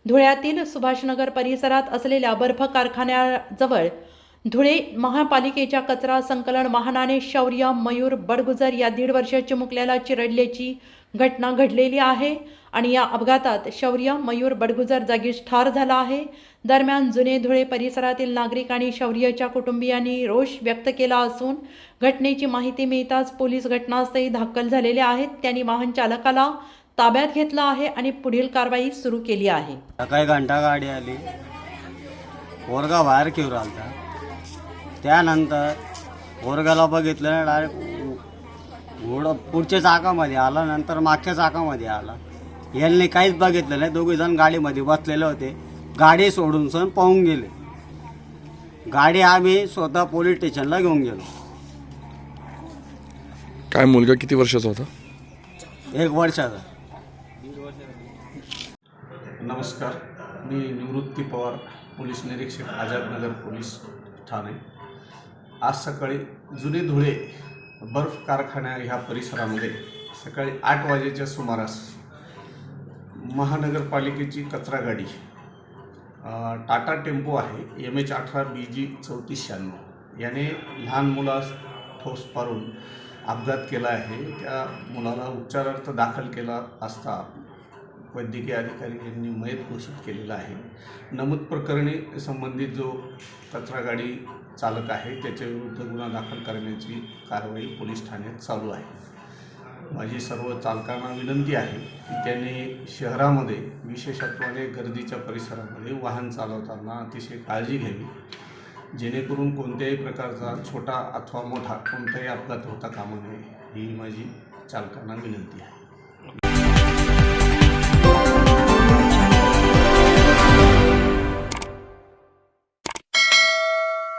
धुळ्यातील सुभाषनगर परिसरात असलेल्या बर्फ कारखान्याजवळ धुळे महापालिकेच्या कचरा संकलन वाहनाने शौर्य मयूर बडगुजर या 1.5 वर्षीय चिमुकल्याला चिरडल्याची घटना घडलेली आहे आणि या अपघातात शौर्य मयूर बडगुजर जागीच ठार झाला आहे। दरम्यान जुने धुळे परिसरातील नागरिक आणि शौर्यच्या कुटुंबियांनी रोष व्यक्त केला असून घटनेची माहिती मिळताच पोलीस घटनास्थळी दाखल झालेले आहेत। त्यांनी वाहन चालकाला ताब्यात घेतलं आहे आणि पुढील कारवाई सुरू केली आहे। सकाळी घंटा गाडी आली, पोरगा बाहेर घेऊन आलता। त्यानंतर पोरगाला बघितलं, डायरेक्ट घोडं पुढच्या चाकामध्ये आला, नंतर मागच्या चाकामध्ये आला। यांनी काहीच बघितलं नाही। दोघे जण गाडीमध्ये बसलेले होते, गाडी सोडून सण पळून गेले। गाडी आम्ही स्वतः पोलीस स्टेशनला घेऊन गेलो। काय मुलगा किती वर्षाचा होता? 1 वर्षाचा। नमस्कार, मी निवृत्ती पवार, पोलीस निरीक्षक, आझादनगर पोलीस ठाणे। आज सकाळी जुने धुळे बर्फ कारखान्या ह्या परिसरामध्ये सकाळी 8 वाजेच्या सुमारास महानगरपालिकेची कचरा गाडी टाटा टेम्पो आहे MH18BG 3496 याने लहान मुलास ठोस मारून अपघात केला आहे। त्या मुलाला उपचारार्थ दाखल केला असता वैद्यकीय अधिकारी यांनी मयत घोषित केलेला आहे। नमूद प्रकरणी संबंधित जो कचरा गाडी चालक आहे त्याच्या विरुद्ध गुन्हा दाखल करण्याची कारवाई पोलीस ठाण्यात चालू आहे। माझी सर्व चालकांना विनंती आहे की त्यांनी शहरामध्ये विशेषत्वाने गर्दीच्या परिसरामध्ये वाहन चालवताना अतिशय काळजी घ्यावी, जेणेकरून कोणत्याही प्रकारचा छोटा अथवा मोठा कोणताही अपघात होता कामा नये, ही माझी चालकांना विनंती आहे।